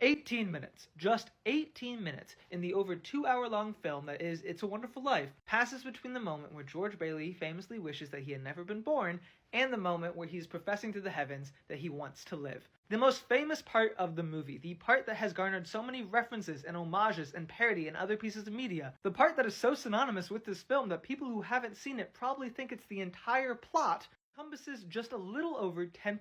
18 minutes, just 18 minutes, in the over 2-hour-long film that is It's a Wonderful Life, passes between the moment where George Bailey famously wishes that he had never been born and the moment where he's professing to the heavens that he wants to live. The most famous part of the movie, the part that has garnered so many references and homages and parody in other pieces of media, the part that is so synonymous with this film that people who haven't seen it probably think it's the entire plot, encompasses just a little over 10%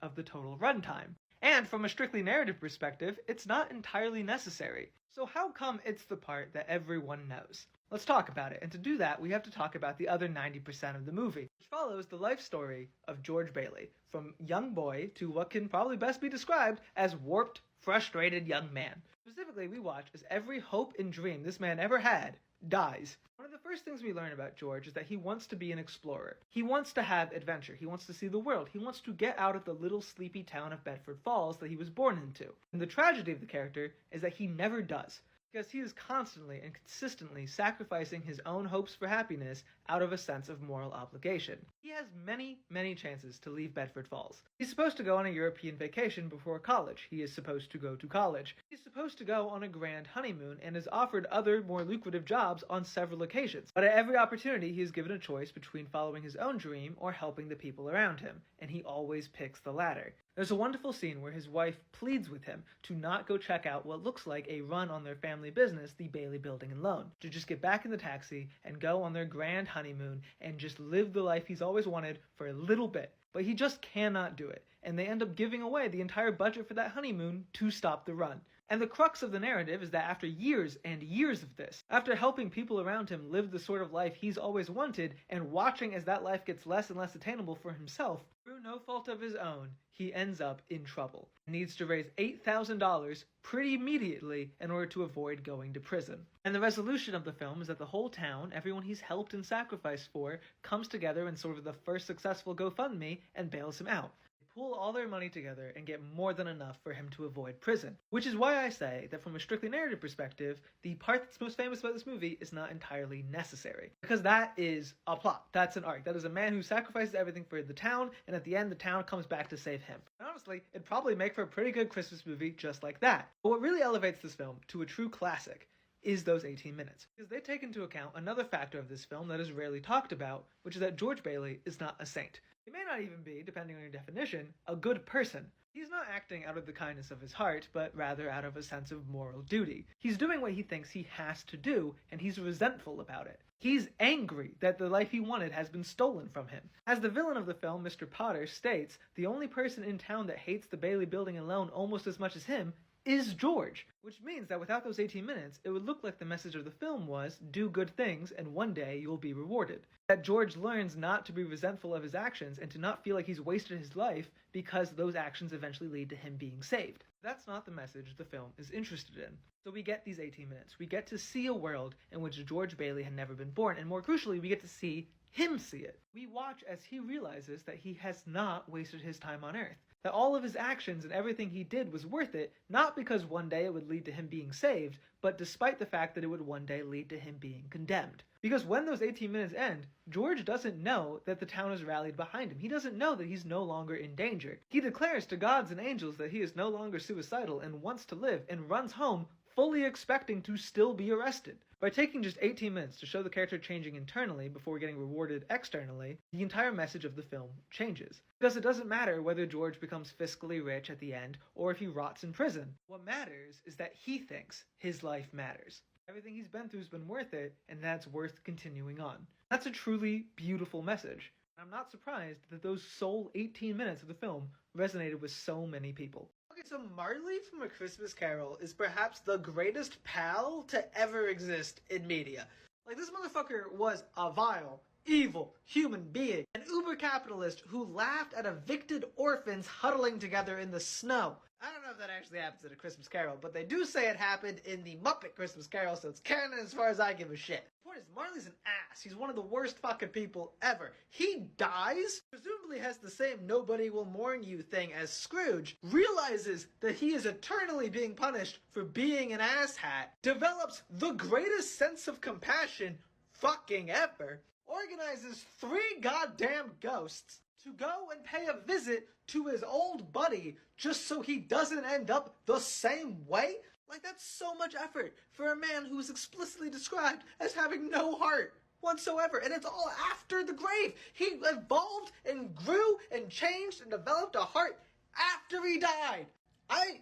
of the total runtime. And from a strictly narrative perspective, it's not entirely necessary. So how come it's the part that everyone knows? Let's talk about it, and to do that, we have to talk about the other 90% of the movie, which follows the life story of George Bailey, from young boy to what can probably best be described as warped, frustrated young man. Specifically, we watch as every hope and dream this man ever had dies. One of the first things we learn about George is that he wants to be an explorer. He wants to have adventure. He wants to see the world. He wants to get out of the little sleepy town of Bedford Falls that he was born into. And the tragedy of the character is that he never does, because he is constantly and consistently sacrificing his own hopes for happiness out of a sense of moral obligation. He has many, many chances to leave Bedford Falls. He's supposed to go on a European vacation before college. He is supposed to go to college. He's supposed to go on a grand honeymoon and is offered other, more lucrative jobs on several occasions. But at every opportunity, he is given a choice between following his own dream or helping the people around him, and he always picks the latter. There's a wonderful scene where his wife pleads with him to not go check out what looks like a run on their family business, the Bailey Building and Loan, to just get back in the taxi and go on their grand honeymoon and just live the life he's always wanted for a little bit. But he just cannot do it, and they end up giving away the entire budget for that honeymoon to stop the run. And the crux of the narrative is that after years and years of this, after helping people around him live the sort of life he's always wanted, and watching as that life gets less and less attainable for himself, through no fault of his own, he ends up in trouble. He needs to raise $8,000 pretty immediately in order to avoid going to prison. And the resolution of the film is that the whole town, everyone he's helped and sacrificed for, comes together in sort of the first successful GoFundMe and bails him out. Pull all their money together and get more than enough for him to avoid prison. Which is why I say that from a strictly narrative perspective, the part that's most famous about this movie is not entirely necessary. Because that is a plot. That's an arc. That is a man who sacrifices everything for the town, and at the end the town comes back to save him. And honestly, it'd probably make for a pretty good Christmas movie just like that. But what really elevates this film to a true classic is those 18 minutes. Because they take into account another factor of this film that is rarely talked about, which is that George Bailey is not a saint. He may not even be, depending on your definition, a good person. He's not acting out of the kindness of his heart, but rather out of a sense of moral duty. He's doing what he thinks he has to do, and he's resentful about it. He's angry that the life he wanted has been stolen from him. As the villain of the film, Mr. Potter, states, the only person in town that hates the Bailey Building and Loan almost as much as him is George. Which means that without those 18 minutes, it would look like the message of the film was, do good things and one day you'll be rewarded. That George learns not to be resentful of his actions and to not feel like he's wasted his life because those actions eventually lead to him being saved. That's not the message the film is interested in. So we get these 18 minutes. We get to see a world in which George Bailey had never been born, and more crucially, we get to see him see it. We watch as he realizes that he has not wasted his time on Earth. That all of his actions and everything he did was worth it, not because one day it would lead to him being saved, but despite the fact that it would one day lead to him being condemned. Because when those 18 minutes end, George doesn't know that the town has rallied behind him. He doesn't know that he's no longer in danger. He declares to gods and angels that he is no longer suicidal and wants to live, and runs home fully expecting to still be arrested. By taking just 18 minutes to show the character changing internally before getting rewarded externally, the entire message of the film changes. Because it doesn't matter whether George becomes fiscally rich at the end or if he rots in prison. What matters is that he thinks his life matters. Everything he's been through has been worth it, and that's worth continuing on. That's a truly beautiful message. And I'm not surprised that those sole 18 minutes of the film resonated with so many people. Okay, so Marley from A Christmas Carol is perhaps the greatest pal to ever exist in media. Like, this motherfucker was a vile, evil human being. An uber-capitalist who laughed at evicted orphans huddling together in the snow. I don't know if that actually happens in A Christmas Carol, but they do say it happened in the Muppet Christmas Carol, so it's canon as far as I give a shit. The point is, Marley's an ass. He's one of the worst fucking people ever. He dies, presumably has the same nobody will mourn you thing as Scrooge, realizes that he is eternally being punished for being an asshat, develops the greatest sense of compassion fucking ever, organizes 3 goddamn ghosts to go and pay a visit to his old buddy just so he doesn't end up the same way? Like, that's so much effort for a man who is explicitly described as having no heart whatsoever, and it's all after the grave. He evolved and grew and changed and developed a heart after he died. I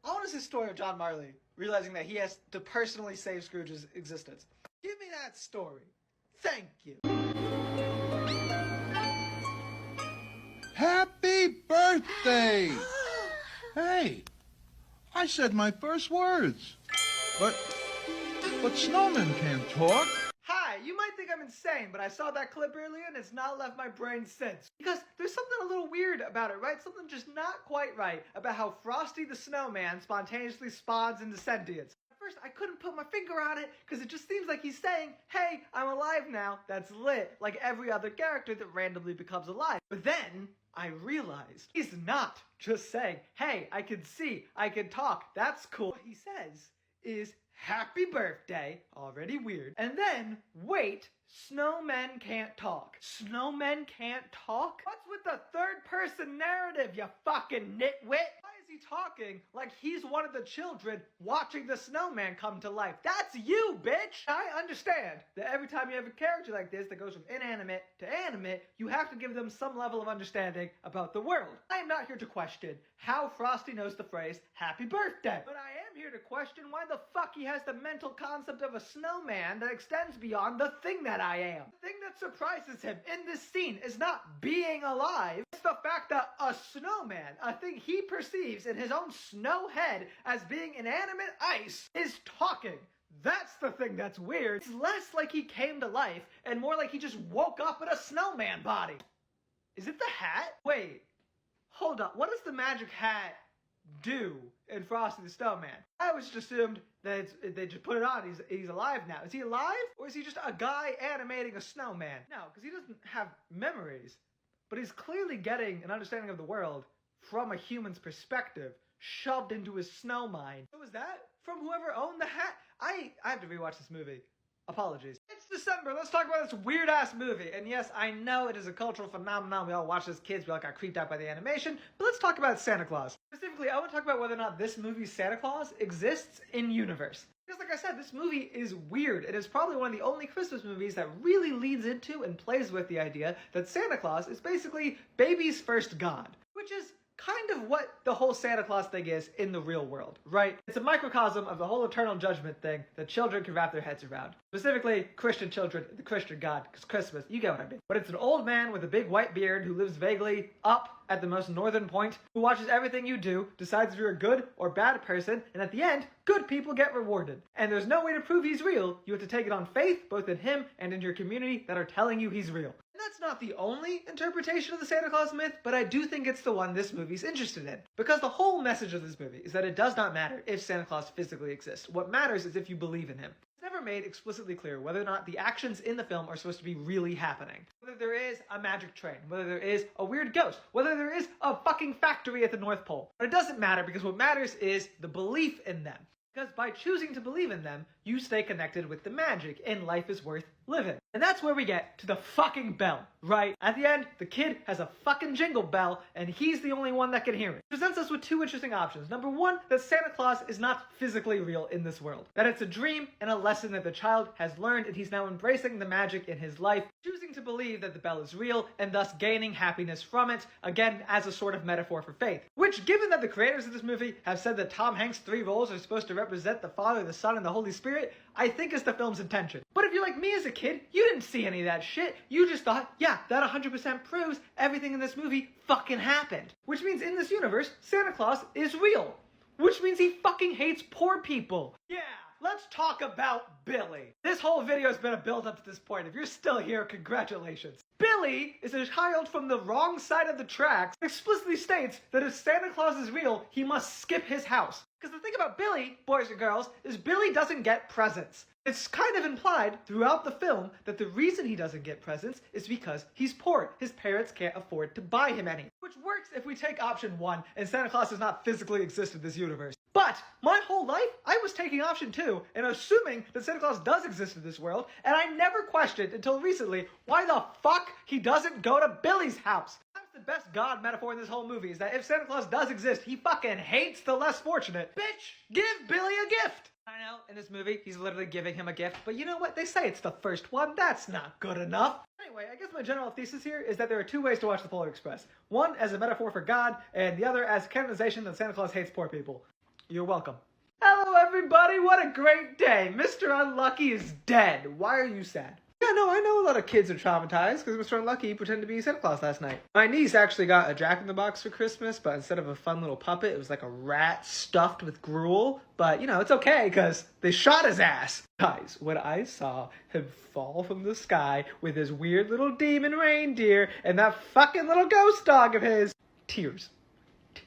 want to see the story of John Marley realizing that he has to personally save Scrooge's existence. Give me that story. Thank you. Happy birthday! Hey, I said my first words. But snowmen can't talk. Hi, you might think I'm insane, but I saw that clip earlier and it's not left my brain since. Because there's something a little weird about it, right? Something just not quite right about how Frosty the snowman spontaneously spawns into sentience. At first, I couldn't put my finger on it because it just seems like he's saying, hey, I'm alive now, that's lit, like every other character that randomly becomes alive. But then I realized he's not just saying, hey, I can see, I can talk, that's cool. What he says is, happy birthday, already weird, and then, wait, snowmen can't talk. Snowmen can't talk? What's with the third person narrative, you fucking nitwit? Why is he talking like he's one of the children watching the snowman come to life? That's you, bitch! I understand that every time you have a character like this that goes from inanimate to animate, you have to give them some level of understanding about the world. I am not here to question how Frosty knows the phrase, happy birthday, but I am here to question why the fuck he has the mental concept of a snowman that extends beyond the thing that I am. The thing that surprises him in this scene is not being alive, it's the fact that a snowman, a thing he perceives in his own snow head as being inanimate ice, is talking. That's the thing that's weird. It's less like he came to life and more like he just woke up in a snowman body. Is it the hat? Wait, hold up. What does the magic hat do in Frosty the Snowman? I always just assumed that they just put it on. He's alive now. Is he alive? Or is he just a guy animating a snowman? No, because he doesn't have memories. But he's clearly getting an understanding of the world from a human's perspective, shoved into his snow mind. So is that from whoever owned the hat? I have to rewatch this movie. Apologies. It's December. Let's talk about this weird-ass movie. And yes, I know it is a cultural phenomenon. We all watch as kids. We all got creeped out by the animation. But let's talk about Santa Claus. Specifically, I want to talk about whether or not this movie's Santa Claus exists in universe. Because like I said, this movie is weird. It is probably one of the only Christmas movies that really leads into and plays with the idea that Santa Claus is basically baby's first god. Which is kind of what the whole Santa Claus thing is in the real world, right? It's a microcosm of the whole eternal judgment thing that children can wrap their heads around. Specifically, Christian children, the Christian God, because Christmas, you get what I mean. But it's an old man with a big white beard who lives vaguely up at the most northern point, who watches everything you do, decides if you're a good or bad person, and at the end, good people get rewarded. And there's no way to prove he's real. You have to take it on faith, both in him and in your community that are telling you he's real. And that's not the only interpretation of the Santa Claus myth, but I do think it's the one this movie's interested in. Because the whole message of this movie is that it does not matter if Santa Claus physically exists. What matters is if you believe in him. It's never made explicitly clear whether or not the actions in the film are supposed to be really happening. Whether there is a magic train, whether there is a weird ghost, whether there is a fucking factory at the North Pole. But it doesn't matter because what matters is the belief in them. Because by choosing to believe in them, you stay connected with the magic, and life is worth living. And that's where we get to the fucking bell, right? At the end, the kid has a fucking jingle bell, and he's the only one that can hear it. It presents us with two interesting options. Number one, that Santa Claus is not physically real in this world. That it's a dream and a lesson that the child has learned, and he's now embracing the magic in his life, choosing to believe that the bell is real, and thus gaining happiness from it, again, as a sort of metaphor for faith. Which, given that the creators of this movie have said that Tom Hanks' three roles are supposed to represent the Father, the Son, and the Holy Spirit, I think is the film's intention. But if you're like me as a kid, you didn't see any of that shit. You just thought, yeah, that 100% proves everything in this movie fucking happened. Which means in this universe, Santa Claus is real. Which means he fucking hates poor people. Yeah, let's talk about Billy. This whole video has been a build up to this point. If you're still here, congratulations. Billy is a child from the wrong side of the tracks. It explicitly states that if Santa Claus is real, he must skip his house. Because the thing about Billy, boys and girls, is Billy doesn't get presents. It's kind of implied throughout the film that the reason he doesn't get presents is because he's poor. His parents can't afford to buy him any. Which works if we take option one and Santa Claus does not physically exist in this universe. But my whole life, I was taking option two and assuming that Santa Claus does exist in this world, and I never questioned until recently why the fuck he doesn't go to Billy's house. I'm The best God metaphor in this whole movie is that if Santa Claus does exist, he fucking hates the less fortunate. Bitch, give Billy a gift! I know, in this movie, he's literally giving him a gift, but you know what? They say it's the first one. That's not good enough. Anyway, I guess my general thesis here is that there are two ways to watch the Polar Express. One as a metaphor for God, and the other as canonization that Santa Claus hates poor people. You're welcome. Hello, everybody. What a great day. Mr. Unlucky is dead. Why are you sad? Yeah, no, I know a lot of kids are traumatized because Mr. Unlucky pretended to be Santa Claus last night. My niece actually got a Jack-in-the-Box for Christmas, but instead of a fun little puppet, it was like a rat stuffed with gruel. But, you know, it's okay because they shot his ass. Guys, when I saw him fall from the sky with his weird little demon reindeer and that fucking little ghost dog of his, tears.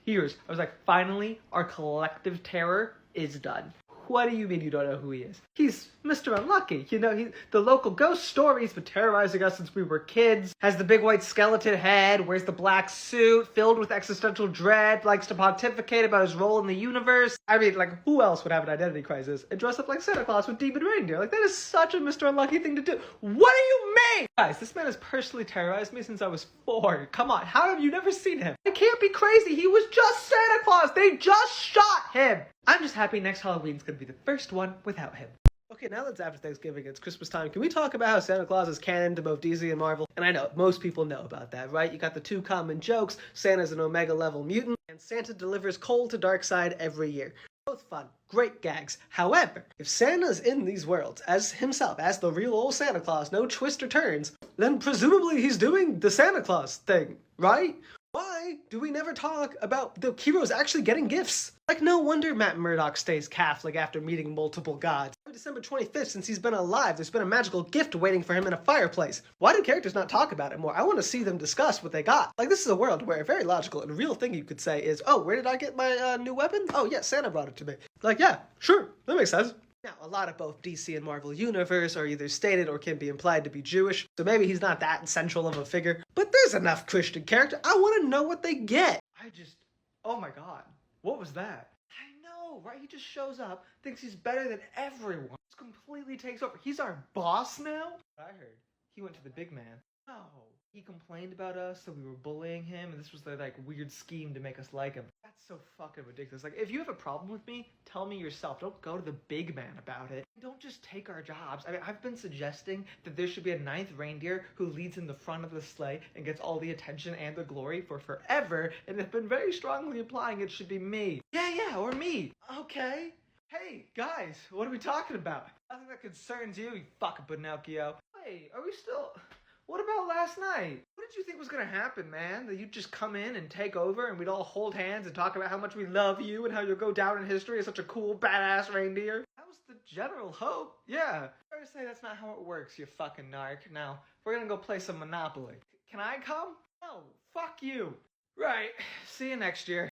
Tears. I was like, finally, our collective terror is done. What do you mean you don't know who he is? He's Mr. Unlucky. You know, the local ghost story. He's been terrorizing us since we were kids. Has the big white skeleton head, wears the black suit, filled with existential dread, likes to pontificate about his role in the universe. I mean, like, who else would have an identity crisis and dress up like Santa Claus with demon reindeer? Like, that is such a Mr. Unlucky thing to do. What do you mean? Guys, this man has personally terrorized me since I was 4. Come on, how have you never seen him? I can't be crazy. He was just Santa Claus. They just shot him. I'm just happy next Halloween's gonna be the first one without him. Okay, now that's after Thanksgiving, it's Christmas time. Can we talk about how Santa Claus is canon to both DC and Marvel? And I know, most people know about that, right? You got the two common jokes, Santa's an Omega-level mutant, and Santa delivers coal to Darkseid every year. Both fun, great gags. However, if Santa's in these worlds as himself, as the real old Santa Claus, no twists or turns, then presumably he's doing the Santa Claus thing, right? Why do we never talk about the heroes actually getting gifts? Like, no wonder Matt Murdock stays Catholic after meeting multiple gods. December 25th, since he's been alive, there's been a magical gift waiting for him in a fireplace. Why do characters not talk about it more? I want to see them discuss what they got. Like, this is a world where a very logical and real thing you could say is, oh, where did I get my new weapon? Oh, yeah, Santa brought it to me. Like, yeah, sure, that makes sense. Now, a lot of both DC and Marvel universe are either stated or can be implied to be Jewish, so maybe he's not that central of a figure, but there's enough Christian character. I want to know what they get. Oh my god, what was that? I know, right? He just shows up, thinks he's better than everyone, just completely takes over. He's our boss now? I heard he went to the big man. No. He complained about us, so we were bullying him, and this was their, like, weird scheme to make us like him. That's so fucking ridiculous. Like, if you have a problem with me, tell me yourself. Don't go to the big man about it. Don't just take our jobs. I mean, I've been suggesting that there should be a 9th reindeer who leads in the front of the sleigh and gets all the attention and the glory for forever, and have been very strongly implying it should be me. Yeah, or me. Okay. Hey, guys, what are we talking about? Nothing that concerns you fucking Pinocchio. Hey, are we still... What about last night? What did you think was gonna happen, man? That you'd just come in and take over and we'd all hold hands and talk about how much we love you and how you'll go down in history as such a cool, badass reindeer? That was the general hope. Yeah. Fair to say that's not how it works, you fucking narc. Now, we're gonna go play some Monopoly. Can I come? No, fuck you. Right. See you next year.